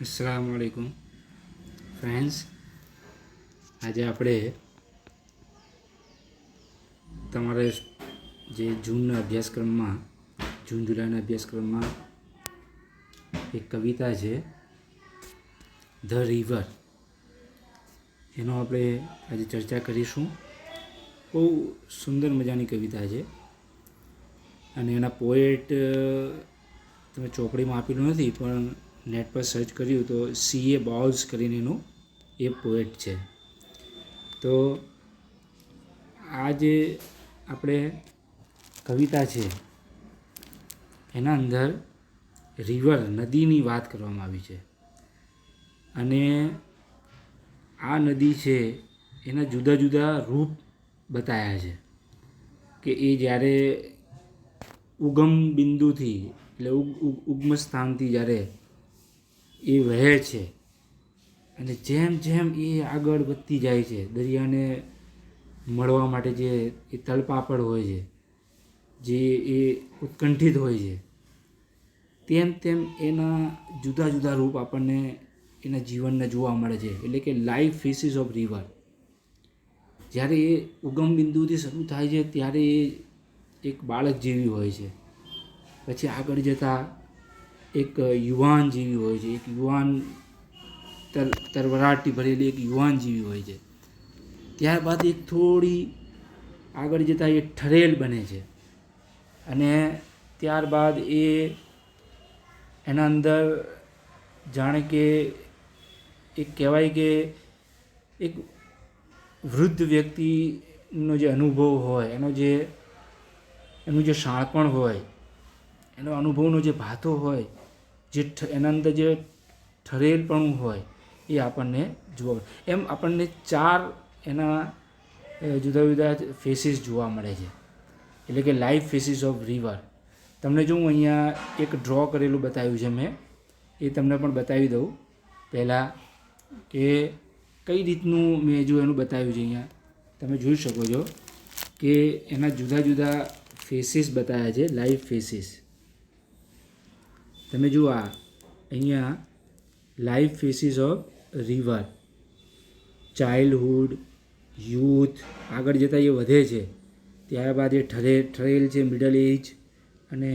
અસલામુઅલૈકુમ friends. આજે આપણે તમારે જે જૂન જુલાઈના અભ્યાસક્રમમાં એક કવિતા છે ધ રિવર, એનો આપણે આજે ચર્ચા કરીશું. બહુ સુંદર મજાની કવિતા છે અને એના પોએટ તમે ચોપડીમાં આપેલું નથી, પણ નેટ પર સર્ચ કર્યું તો C.A. બોલ્સ કરીને એનું એ પોએટ છે. તો આ જે આપણે કવિતા છે એના અંદર રિવર, નદીની વાત કરવામાં આવી છે. અને આ નદી છે એના જુદા જુદા રૂપ બતાવ્યા છે કે એ જ્યારે ઉગમ બિંદુથી એટલે ઉગમ સ્થાનથી જ્યારે એ વહે છે અને જેમ જેમ એ આગળ વધતી જાય છે, દરિયાને મળવા માટે જે એ તળપાપડ હોય છે, જે એ ઉત્કંઠિત હોય છે, તેમ તેમ એના જુદા જુદા રૂપ આપણને એના જીવનને જોવા મળે છે. એટલે કે લાઈફ ફેસીસ ઓફ રિવર. જ્યારે એ ઉગમ બિંદુથી શરૂ થાય છે ત્યારે એ એક બાળક જેવી હોય છે, પછી આગળ જતાં એક યુવાન જેવી હોય છે, એક યુવાન તરવરાટી ભરેલી એક યુવાન જેવી હોય છે. ત્યારબાદ એક થોડી આગળ જતાં એ ઠરેલ બને છે અને ત્યારબાદ એના અંદર જાણે કે એક કહેવાય કે એક વૃદ્ધ વ્યક્તિનો જે અનુભવ હોય, એનું જે શાણપણ હોય, એનો અનુભવનો જે ભાતો હોય, જે એના અંદર જે ઠરેલપણું હોય, એ આપણને જોવા, એમ આપણને ચાર એના જુદા જુદા ફેસીસ જોવા મળે છે. એટલે કે લાઈફ ફેસીસ ઓફ રિવર. તમને જો હું અહીંયા એક ડ્રો કરેલું બતાવ્યું છે મેં, એ તમને પણ બતાવી દઉં પહેલાં કે કઈ રીતનું મેં જો એનું બતાવ્યું છે. અહીંયા તમે જોઈ શકો છો કે એના જુદા જુદા ફેસીસ બતાવ્યા છે, લાઈફ ફેસીસ. તમે જુઓ અહીંયા life faces of river, childhood, youth, આગળ જતાં એ વધે છે, ત્યારબાદ એ ઠરેલ છે, મિડલ એજ, અને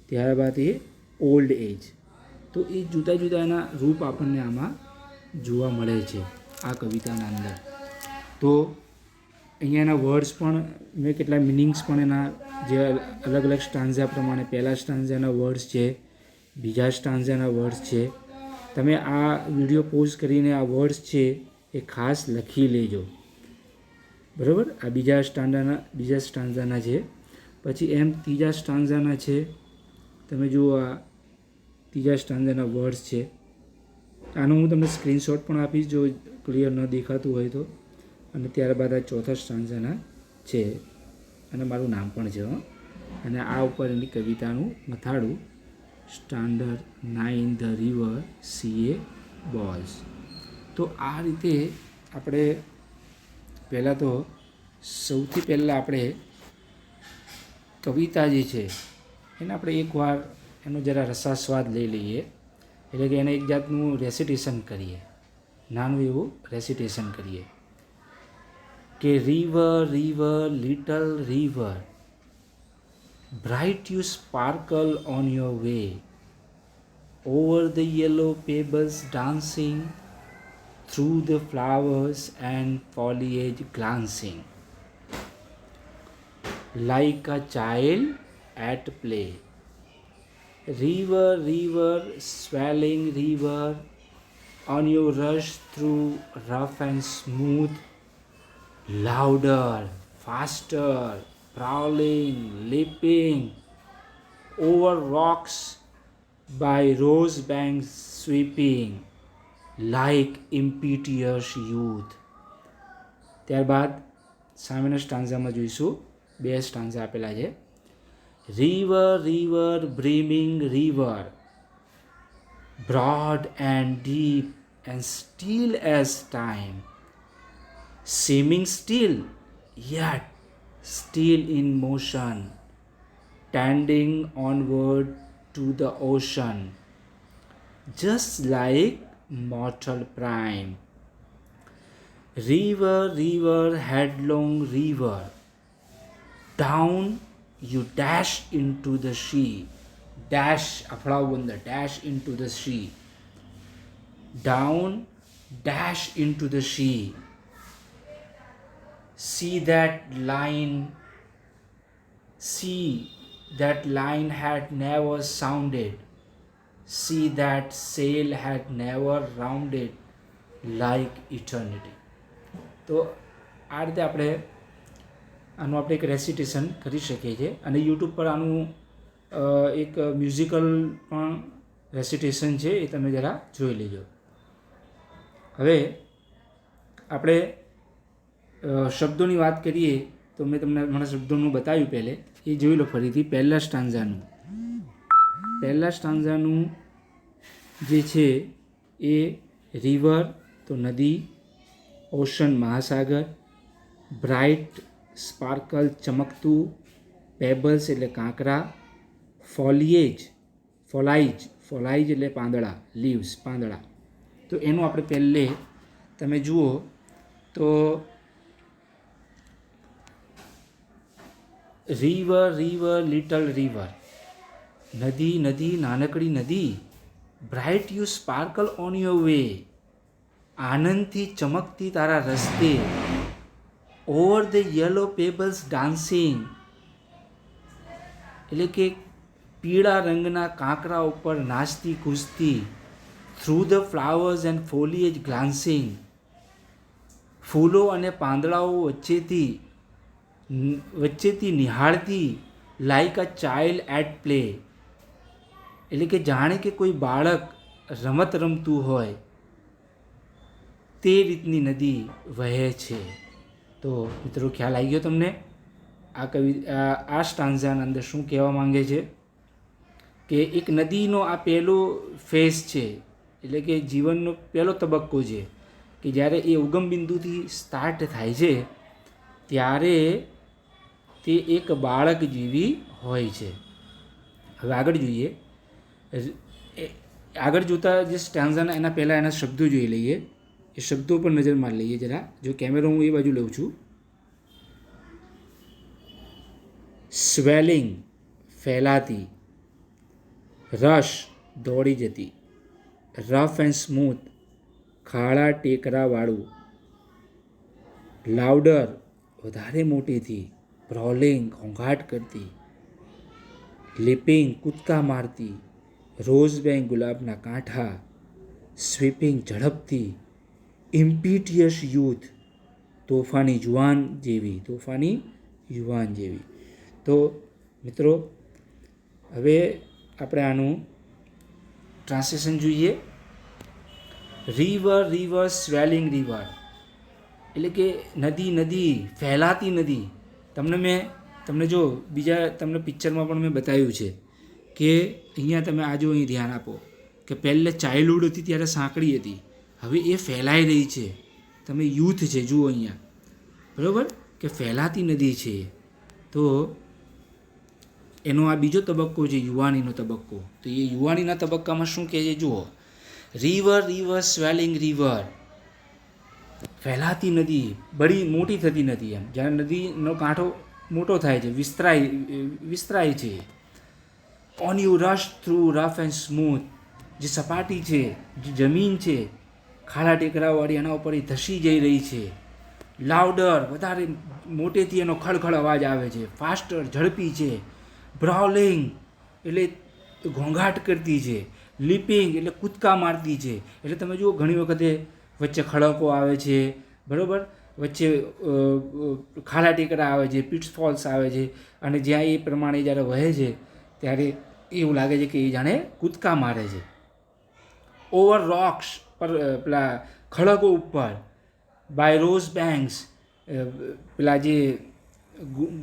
ત્યારબાદ એ ઓલ્ડ એજ. તો એ જુદા જુદા એના રૂપ આપણને આમાં જોવા મળે છે આ કવિતાના અંદર. તો અહીંયા એના વર્ડ્સ પણ મેં કેટલા મિનિંગ્સ પણ એના જે અલગ અલગ સ્ટાન્ઝા પ્રમાણે, પહેલા સ્ટાન્ઝાના વર્ડ્સ છે, બીજા સ્ટાન્ઝાના વર્ડ્સ છે. તમે આ વિડીયો પોઝ કરીને આ વર્ડ્સ છે એ ખાસ લખી લેજો, બરાબર. આ બીજા સ્ટાન્ઝાના છે. પછી એમ ત્રીજા સ્ટાન્ઝાના છે. તમે જુઓ આ ત્રીજા સ્ટાન્ઝાના વર્ડ્સ છે. આનો હું તમને સ્ક્રીનશોટ પણ આપીશ જો ક્લિયર ન દેખાતું હોય તો. અને ત્યારબાદ આ ચોથા સ્ટાન્ઝાના છે અને મારું નામ પણ છે. અને આ ઉપર એની કવિતાનું મથાળું, standard 9 the river C.A. Bowles. તો આ રીતે આપણે પહેલાં તો સૌથી પહેલાં આપણે કવિતા જે છે એને આપણે એકવાર એનો જરા રસાસ્વાદ લઈ લઈએ. એટલે કે એને એક જાતનું રેસિટેશન કરીએ, નાનું એવું રેસિટેશન કરીએ કે river river little river, bright you sparkle on your way, over the yellow pebbles dancing, through the flowers and foliage glancing, like a child at play. River, river, swelling river, on your rush through rough and smooth, louder, faster, prowling, leaping over rocks, by rose banks sweeping, like impetuous youth. ત્યારબાદ સામેના સ્ટાન્ઝામાં જોઈશું, બે stanza આપેલા છે. River, river, brimming river, broad and deep and still as time, seeming still, yet still in motion, tending onward to the ocean, just like mortal prime. River, river, headlong river, down you dash into the sea. Dash, aflawunda, dash into the sea. Down, dash into the sea. See that line had never sounded. See that sail had never rounded like eternity. તો આ રીતે આનું આપણે એક રેસિટેશન કરી શકીએ છીએ અને યુટ્યુબ પર આનું એક મ્યુઝિકલ પણ રેસિટેશન છે, એ તમે જરા જોઈ લેજો. હવે આપણે શબ્દોની વાત કરીએ તો મેં તમને ઘણા શબ્દોનું બતાવ્યું પહેલે, એ જોઈ લો ફરીથી. પહેલા સ્ટાન્ઝાનું જે છે એ રિવર તો નદી, ઓશન મહાસાગર, બ્રાઇટ સ્પાર્કલ ચમકતું, પેબલ્સ એટલે કાંકરા, ફોલાઇજ એટલે પાંદડા, લીવ્સ પાંદડા. તો એનું આપણે પહેલે તમે જુઓ તો રિવર રિવર લિટલ રિવર, નદી નદી નાનકડી નદી, bright you sparkle on your way, આનંદથી ચમકતી તારા રસ્તે, over the yellow pebbles dancing એટલે કે પીળા રંગના કાંકરા ઉપર નાચતી કૂદતી, through the flowers and foliage glancing, ફૂલો અને પાંદડાઓ વચ્ચેથી નિહાળતી, like a child at play એટલે કે જાણે કે કોઈ બાળક રમત રમતું હોય તે રીતની નદી વહે છે. તો મિત્રો ખ્યાલ આવી ગયો તમને આ સ્ટાન્ઝાના અંદર શું કહેવા માંગે છે કે એક નદીનો આ પહેલો ફેઝ છે, એટલે કે જીવનનો પહેલો તબક્કો છે કે જ્યારે એ ઉગમ બિંદુથી સ્ટાર્ટ થાય છે ત્યારે તે એક બાળક જેવી હોય છે. હવે આગળ જોઈએ. આગળ જોતા જે સ્ટાન્ઝાના એના પહેલાં એના શબ્દો જોઈ લઈએ, એ શબ્દો પર નજર મારી લઈએ જરા. જો કેમેરો હું એ બાજુ લઉં છું. સ્વેલિંગ ફેલાતી, રશ દોડી જતી, રફ એન્ડ સ્મૂથ ખાડા ટેકરાવાળું, લાઉડર વધારે મોટેથી, બ્રોલિંગ ઘોંઘાટ કરતી, લિપિંગ કૂદકા મારતી, રોઝ બેંક ગુલાબના કાંઠા, સ્વીપિંગ ઝડપથી, ઇમ્પિટિયસ યુથ તોફાની યુવાન જેવી. તો મિત્રો હવે આપણે આનું ટ્રાન્સલેશન જોઈએ. રિવર રિવર સ્વેલિંગ રિવર એટલે કે નદી ફેલાતી નદી. તમને જો બીજા તમને પિક્ચરમાં પણ મેં બતાવ્યું છે કે અહીંયા તમે આ જો અહીં ધ્યાન આપો કે પહેલે ચાઇલ્ડહુડ હતી ત્યારે સાંકડી હતી, હવે એ ફેલાઈ રહી છે. તમે યુથ છે જુઓ અહીંયા, બરાબર, કે ફેલાતી નદી છે. તો એનો આ બીજો તબક્કો છે, યુવાનીનો તબક્કો. તો એ યુવાનીના તબક્કામાં શું કહે છે જુઓ. રિવર રિવર સ્વેલિંગ રિવર, ફેલાતી નદી, બડી મોટી થતી નદી. એમ જ્યારે નદીનો કાંઠો મોટો થાય છે, વિસ્તરાય છે. On you rush through rough and smooth, જે સપાટી છે, જે જમીન છે ખાડા ટેકરાવાળી, એના ઉપર એ ધસી જઈ રહી છે. લાઉડર વધારે મોટેથી એનો ખળખળ અવાજ આવે છે. ફાસ્ટર ઝડપી છે. બ્રાઉલિંગ એટલે ઘોંઘાટ કરતી છે. લિપિંગ એટલે કૂદકા મારતી છે. એટલે તમે જુઓ ઘણી વખતે વચ્ચે ખડકો આવે છે, બરાબર, વચ્ચે ખાડા ટેકરા આવે છે, પિટ્સફોલ્સ આવે છે, અને જ્યાં એ પ્રમાણે જ્યારે વહે છે ત્યારે એવું લાગે છે કે એ જાણે કૂદકા મારે છે. ઓવર રોક્સ પર પેલા ખડકો ઉપર, બાય રોઝ બેંક્સ પેલા જે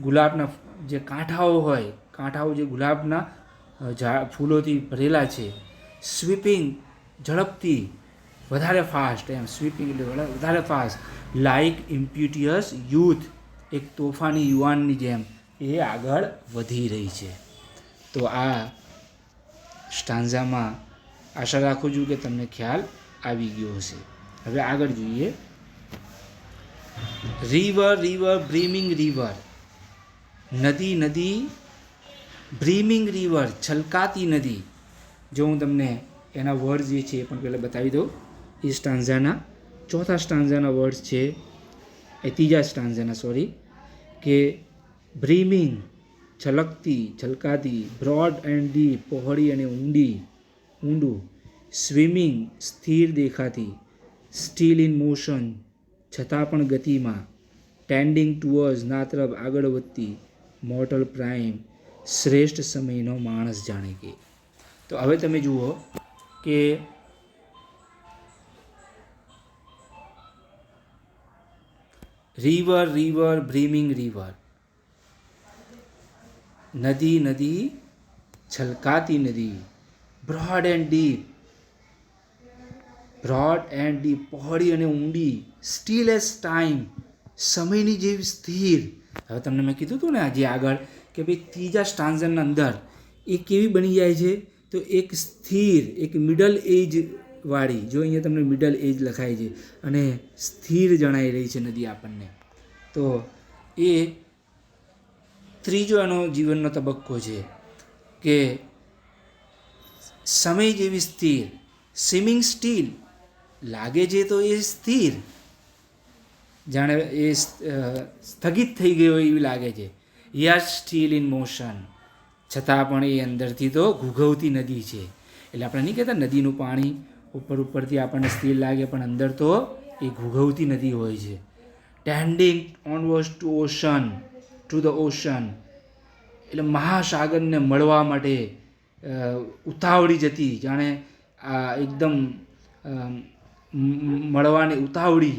ગુલાબના જે કાંઠાઓ જે ગુલાબના ફૂલોથી ભરેલા છે. સ્વીપિંગ ઝડપથી, વધારે ફાસ્ટ, એમ સ્વીપિંગ એટલે વધારે ફાસ્ટ. લાઇક ઇમ્પિટિયસ યુથ, એક તોફાની યુવાનની જેમ એ આગળ વધી રહી છે. તો આ સ્ટાન્ઝામાં આશા રાખું છું કે તમને ખ્યાલ આવી ગયો હશે. હવે આગળ જોઈએ. રિવર રિવર બ્રીમિંગ રિવર, નદી નદી બ્રીમિંગ રિવર, છલકાતી નદી. જો હું તમને એના વર્ડ જે છે એ પણ પહેલાં બતાવી દઉં. એ સ્ટાન્ઝાના ચોથા સ્ટાન્ઝાના વર્ડ છે, એ ત્રીજા સ્ટાન્ઝાના સોરી, કે બ્રીમિંગ છલકતી છલકાતી, બ્રોડ એન્ડ ડીપ પહોળી અને ઊંડું, સ્વિમિંગ સ્થિર દેખાતી, સ્ટીલ ઇન મોશન છતાં પણ ગતિમાં, ટેન્ડિંગ ટુવર્ડ્સ ના તરફ આગળ વધતી, મોર્ટલ પ્રાઇમ શ્રેષ્ઠ સમયનો માણસ જાણે કે. તો હવે તમે જુઓ કે રિવર રિવર બ્રીમિંગ રિવર, નદી નદી છલકાતી નદી, બ્રોડ એન્ડ ડીપ પહોળી અને ઊંડી, સ્ટીલ એઝ ટાઈમ સમયની જેવી સ્થિર. હવે તમને મેં કીધું હતું ને આજે આગળ કે ભાઈ ત્રીજા સ્ટાન્ઝાના અંદર એ કેવી બની જાય છે, તો એક સ્થિર, એક મિડલ એજ વાળી, જો અહીંયા તમને મિડલ એજ લખાય છે અને સ્થિર જણાઈ રહી છે નદી આપણને. તો એ ત્રીજો એનો જીવનનો તબક્કો છે કે સમય જેવી સ્થિર, સ્વિમિંગ સ્ટીલ, લાગે છે તો એ સ્થિર, જાણે એ સ્થગિત થઈ ગયો એવી લાગે છે. યસ સ્ટીલ ઇન મોશન, છતાં પણ એ અંદરથી તો ઘૂઘવતી નદી છે. એટલે આપણે નહીં કહેતા નદીનું પાણી ઉપરથી આપણને સ્થિર લાગે, પણ અંદર તો એ ઘૂઘવતી નદી હોય છે. Tending onwards to the ocean, એટલે મહાસાગરને મળવા માટે ઉતાવળી જતી, જાણે એકદમ મળવાની ઉતાવળી,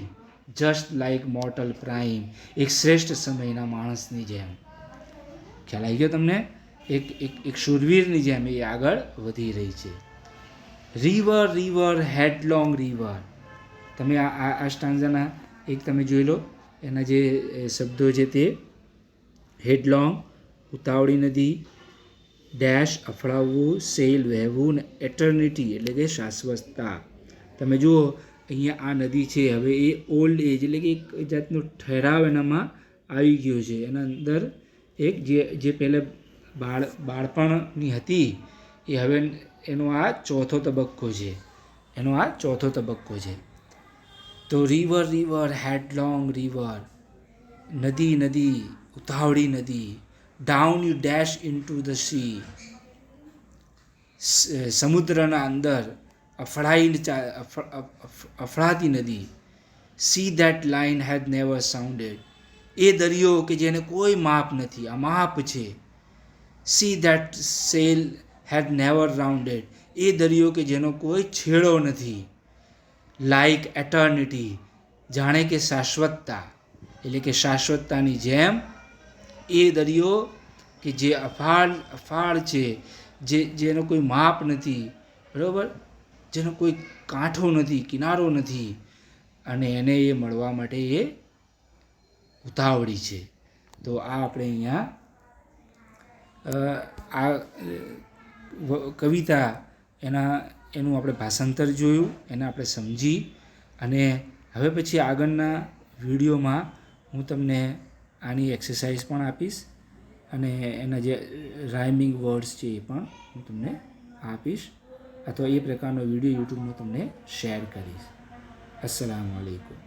જસ્ટ લાઇક મોર્ટલ પ્રાઇમ, એક શ્રેષ્ઠ સમયના માણસની જેમ. ખ્યાલ આવી ગયો તમને? એક શૂરવીરની જેમ એ આગળ વધી રહી છે. રિવર રિવર હેડલોંગ રિવર, તમે આ સ્ટાન્ઝાના એક તમે જોઈ લો, એના જે શબ્દો છે તે હેડલોંગ ઉતાવળી નદી, ડેશ અફળાવવું, સેલ વહેવું, ને એટર્નિટી એટલે કે શાશ્વતતા. તમે જુઓ અહીંયા આ નદી છે, હવે એ ઓલ્ડ એજ એટલે કે એક જાતનો ઠરાવ એનામાં આવી ગયો છે. એના અંદર એક જે પહેલે બાળપણની હતી એ હવે એનો આ ચોથો તબક્કો છે. તો રિવર રિવર હેડલોંગ રિવર, નદી નદી ઉતાવળી નદી, down you dash into the sea, સમુદ્રના અંદર અફળાતી નદી. Sea that line had never sounded, એ દરિયો કે જેને કોઈ માપ નથી, અમાપ છે. Sea that sail had never rounded, એ દરિયો કે જેનો કોઈ છેડો નથી. લાઇક એટર્નિટી, જાણે કે શાશ્વતતા, એટલે કે શાશ્વતતાની જેમ એ દરિયો કે જે અફાળ છે, જેનો કોઈ માપ નથી, બરાબર, જેનો કોઈ કાંઠો નથી, કિનારો નથી, અને એને એ મળવા માટે એ ઉતાવળી છે. તો આ આપણે અહીંયા આ કવિતા એનું આપણે ભાષાંતર જોયું, એને આપણે સમજી, અને હવે પછી આગળના વિડીયોમાં હું તમને આની એક્સરસાઇઝ પણ આપીશ, અને એના જે રાઇમિંગ વર્ડ્સ છે એ પણ હું તમને આપીશ, અથવા એ પ્રકારનો વિડીયો યુટ્યુબમાં તમને શેર કરીશ. અસ્સલામુ અલૈકુમ.